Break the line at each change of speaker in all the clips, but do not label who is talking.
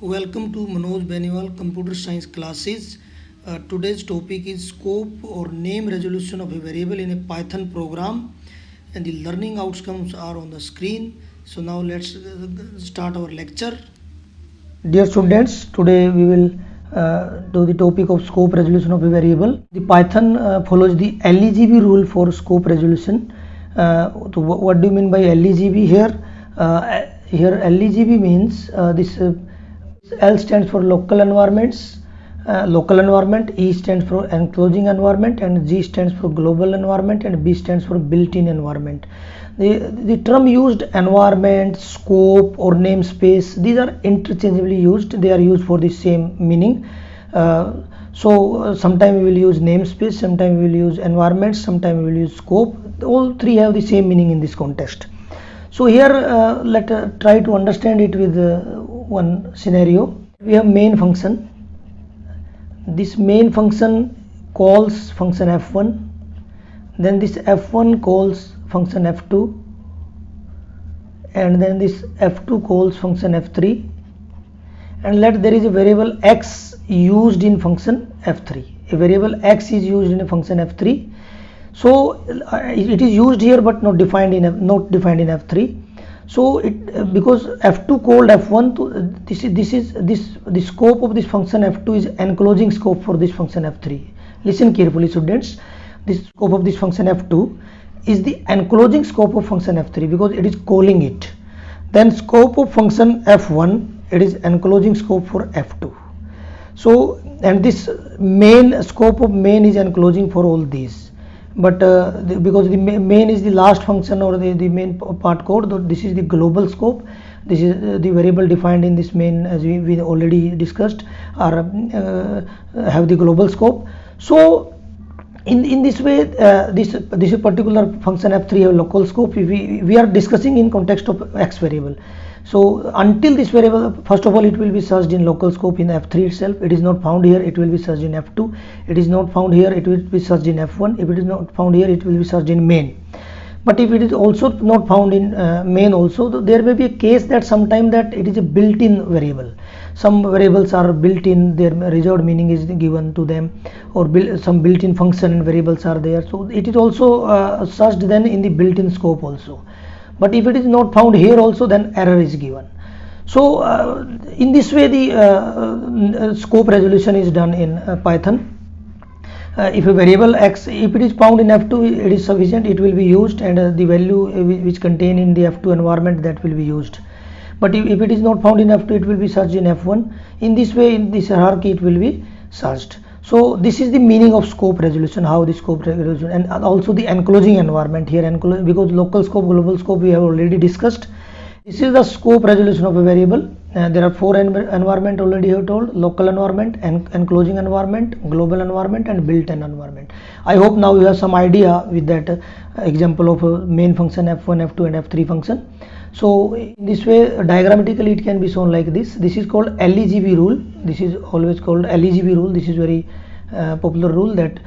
Welcome to Manoj Beniwal Computer Science classes. Today's topic is scope or name resolution of a variable in a Python program, and the learning outcomes are on the screen. So now let's start our lecture. Dear students, today we will do the topic of scope resolution of a variable. The Python follows the LEGB rule for scope resolution. So what do you mean by LEGB here? Here LEGB means this L stands for local environments, local environment, E stands for enclosing environment, and G stands for global environment, and B stands for built-in environment. The term used environment, scope or namespace, these are interchangeably used. They are used for the same meaning. So sometimes we will use namespace, sometimes we will use environment, sometimes we will use scope. All three have the same meaning in this context. So here let us try to understand it with one scenario. We have main function. This main function calls function f1, then this f1 calls function f2, and then this f2 calls function f3, and let there is a variable x used in function f3. A variable x is used in a function f3. So it is used here but not defined in f3. So it because f2 called f1, to the scope of this function f2 is enclosing scope for this function f3. Listen carefully, students. This scope of this function f2 is the enclosing scope of function f3 because it is calling it. Then scope of function f1, it is enclosing scope for f2. So and this main scope of main is enclosing for all these. But because the main is the last function or the main part code, this is the global scope. This is the variable defined in this main, as we already discussed, or have the global scope. So in this way, this particular function f3 have local scope. We are discussing in context of x variable. So until this variable, first of all, it will be searched in local scope in f3 itself. It is not found here, it will be searched in f2. It is not found here, it will be searched in f1. If it is not found here, it will be searched in main. But if it is also not found in main also, there may be a case that sometime that it is a built-in variable. Some variables are built-in, their reserved meaning is given to them, or some built-in function and variables are there. So it is also searched then in the built-in scope also. But if it is not found here also, then error is given. So in this way the scope resolution is done in Python. If a variable x, if it is found in f2, it is sufficient, it will be used, and the value which contain in the f2 environment, that will be used. But if it is not found in f2, it will be searched in f1. In this way, in this hierarchy, it will be searched. So this is the meaning of scope resolution, how the scope resolution, and also the enclosing environment here, because local scope, global scope we have already discussed. This is the scope resolution of a variable. There are four environment already have told: local environment, enclosing environment, global environment, and built-in environment. I hope now you have some idea with that example of a main function f1, f2, and f3 function. So in this way, diagrammatically it can be shown like this. This is called LEGB rule. This is always called LEGB rule. This is very popular rule that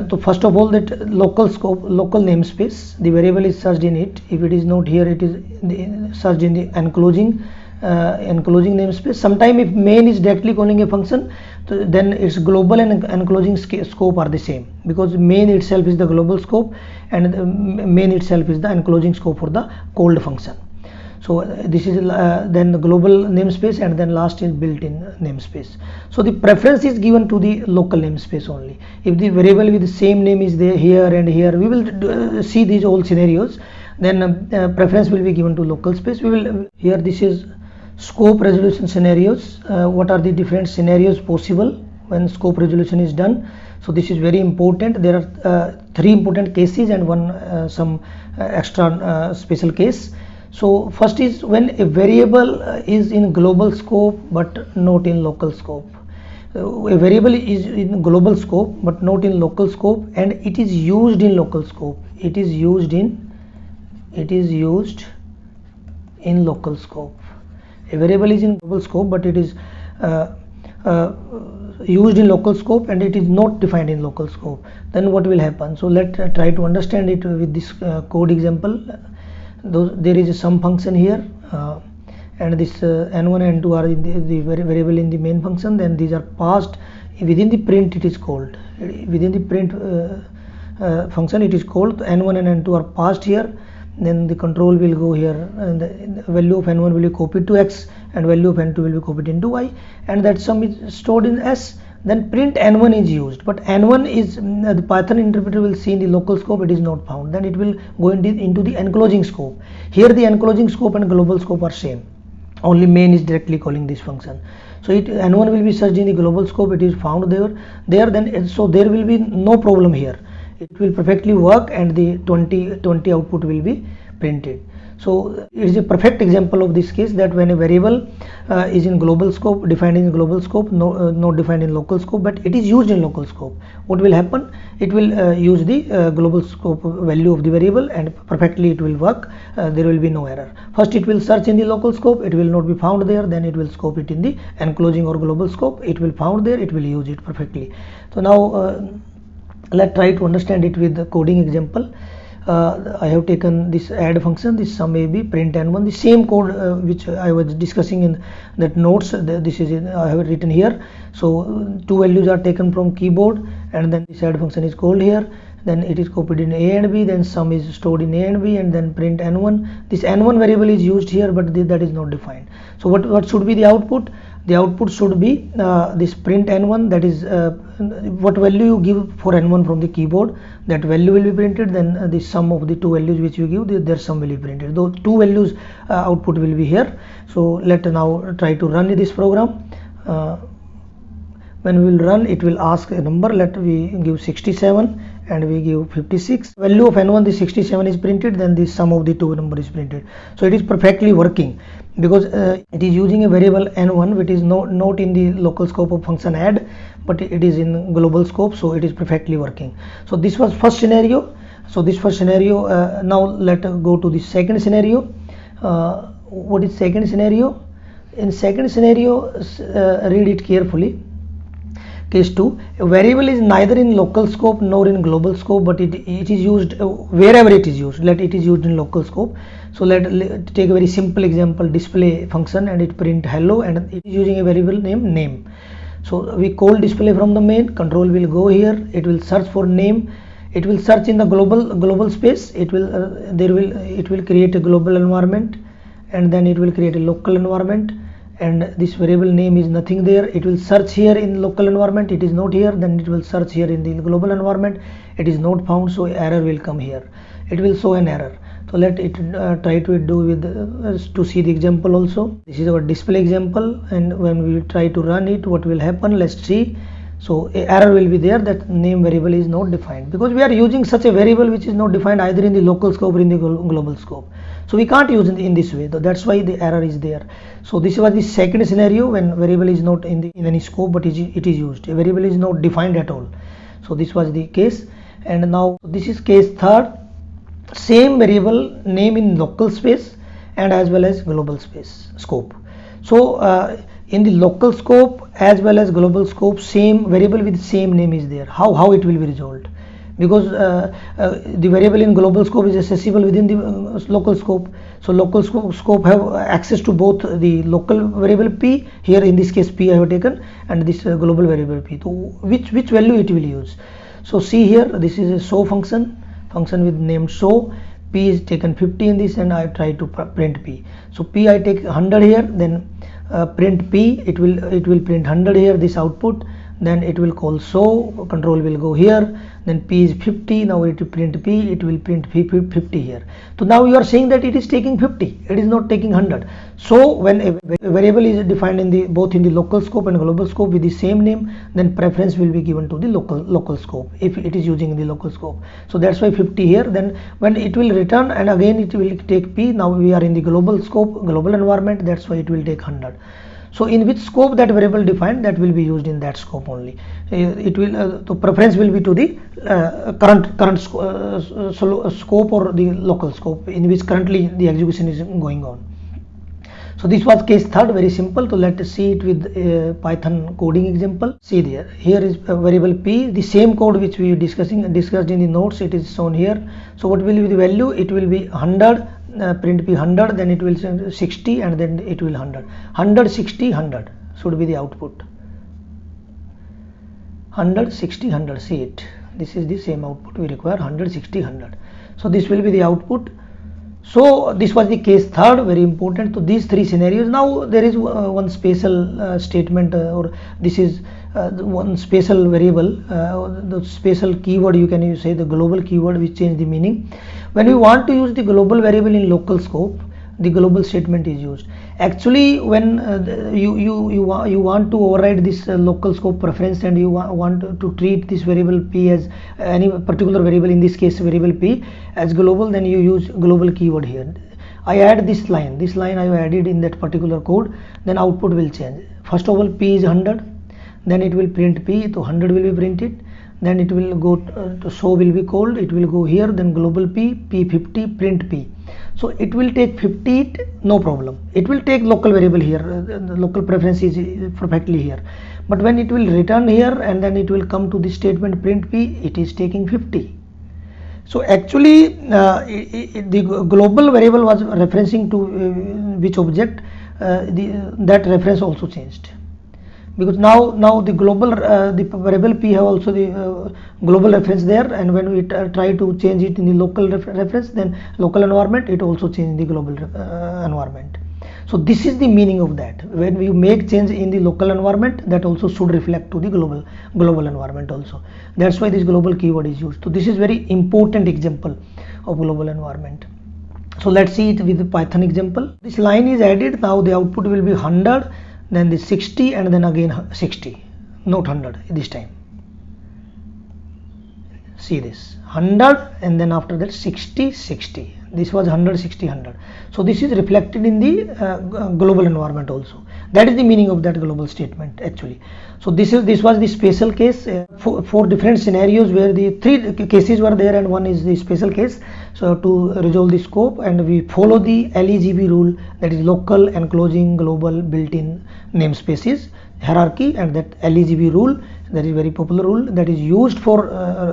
so first of all, that local scope, local namespace, the variable is searched in it. If it is not here, it is searched in the enclosing namespace. Sometime if main is directly calling a function, then its global and enclosing scope are the same, because main itself is the global scope and main itself is the enclosing scope for the called function. So this is then the global namespace, and then last is built-in namespace. So the preference is given to the local namespace only. If the variable with the same name is there here and here, we will see these all scenarios. Then preference will be given to local space. We will here. This is scope resolution scenarios. What are the different scenarios possible when scope resolution is done? So this is very important. There are three important cases and one some extra special case. So first is when a variable is in global scope but not in local scope. A variable is in global scope but not in local scope, and it is used in local scope. It is used in local scope. A variable is in global scope but it is used in local scope and it is not defined in local scope. Then what will happen? So let's try to understand it with this code example. There is some function here and this n1 and n2 are in the variable in the main function. Then these are passed within the print. It is called within the print function, it is called n1 and n2 are passed here. Then the control will go here, and the value of n1 will be copied to x and value of n2 will be copied into y, and that sum is stored in s. Then print n1 is used, but n1 is the Python interpreter will see in the local scope, it is not found. Then it will go into the enclosing scope. Here the enclosing scope and global scope are same, only main is directly calling this function. So n1 will be searched in the global scope, it is found there. Then so there will be no problem here, it will perfectly work, and the 20 output will be printed. So it is a perfect example of this case, that when a variable is in global scope, defined in global scope, not defined in local scope, but it is used in local scope, what will happen? It will use the global scope value of the variable, and perfectly it will work. There will be no error. First it will search in the local scope, it will not be found there. Then it will scope it in the enclosing or global scope, it will found there, it will use it perfectly. So now let's try to understand it with the coding example. I have taken this add function, this sum a b print n1, the same code which I was discussing in that notes. This is I have written here. So two values are taken from keyboard, and then this add function is called here. Then it is copied in a and b, then sum is stored in a and b, and then print n1. This n1 variable is used here, but that is not defined. So what should be the output? The output should be this print n1, that is what value you give for n1 from the keyboard, that value will be printed. Then the sum of the two values which you give, their sum will be printed. Those two values output will be here. So let now try to run this program. When we will run, it will ask a number. Let we give 67 and we give 56. Value of n1, the 67 is printed, then the sum of the two number is printed. So it is perfectly working, because it is using a variable n1 which is not in the local scope of function add, but it is in global scope, so it is perfectly working. So this was first scenario. So this first scenario. Now let us go to the second scenario. What is second scenario? In second scenario, read it carefully. Case 2, a variable is neither in local scope nor in global scope, but it is used wherever it is used. Let it is used in local scope. So let take a very simple example, display function, and it print hello, and it is using a variable name. So we call display from the main, control will go here, it will search for name, it will search in the global space, it will create a global environment, and then it will create a local environment, and this variable name is nothing there. It will search here in local environment, it is not here. Then it will search here in the global environment, it is not found, so error will come here, it will show an error. So let it try to do with to see the example also. This is our display example, and when we try to run it, what will happen? Let's see. So a error will be there, that name variable is not defined, because we are using such a variable which is not defined either in the local scope or in the global scope. So we can't use it in this way, that's why the error is there. So this was the second scenario, when variable is not in any scope, but it is used. A variable is not defined at all. So this was the case. And now this is case third. Same variable name in local space and as well as global space scope. So in the local scope as well as global scope, same variable with same name is there. How it will be resolved? Because the variable in global scope is accessible within the local scope. So local scope have access to both the local variable p, here in this case p I have taken, and this global variable p. So which value it will use? So see here, this is a show function with name show. P is taken 50 in this, and I try to print p. So p I take 100 here, then print p, it will print 100 here, this output. Then it will call show, control will go here, then p is 50, now it will print p, it will print 50 here. So now you are saying that it is taking 50, it is not taking 100. So when a variable is defined in both in the local scope and global scope with the same name, then preference will be given to the local scope if it is using in the local scope. So that's why 50 here. Then when it will return, and again it will take p, now we are in the global scope, global environment, that's why it will take 100. So in which scope that variable defined, that will be used in that scope only. It will the preference will be to the current scope or the local scope in which currently the execution is going on. So this was case third, very simple. So let us see it with Python coding example. See there, here is a variable p, the same code which we discussed in the notes, it is shown here. So what will be the value? It will be 100, print p 100, then it will 60, and then it will 100. 100, 60, 100 should be the output. 100, 60, 100. See it. This is the same output we require. 100, 60, 100. So this will be the output. So this was the case third, very important. So these three scenarios. Now there is one special statement, or this is one special variable, the special keyword, you can say the global keyword, which change the meaning. When we want to use the global variable in local scope, the global statement is used. Actually, when you want to override this local scope preference, and you want to treat this variable p as any particular variable, in this case variable p, as global, then you use global keyword here. I add this line I have added in that particular code, then output will change. First of all, p is 100, then it will print p, so 100 will be printed, then it will go to show will be called, it will go here, then global p, p50, print p. So it will take 50, no problem. It will take local variable here, the local preference is perfectly here. But when it will return here, and then it will come to the statement print p, it is taking 50. So actually the global variable was referencing to which object, that reference also changed, because now the global the variable p have also the global reference there, and when we try to change it in the local reference, then local environment, it also change the global environment. So this is the meaning of that. When we make change in the local environment, that also should reflect to the global environment also. That's why this global keyword is used. So this is very important example of global environment. So let's see it with the Python example. This line is added. Now the output will be 100, then the 60, and then again 60, not 100 this time. See this 100, and then after that 60, 60. This was 100, 60, 100. So this is reflected in the global environment also. That is the meaning of that global statement actually. So this was the special case. Four different scenarios where the three cases were there, and one is the special case. So to resolve the scope, and we follow the LEGB rule, that is local, enclosing, global, built-in namespaces hierarchy, and that LEGB rule, that is very popular rule, that is used for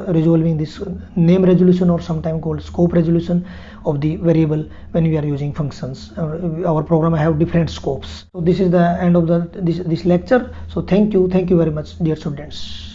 resolving this name resolution, or sometimes called scope resolution of the variable when we are using functions. Our program have different scopes. So this is the end of this lecture. So thank you very much, dear students.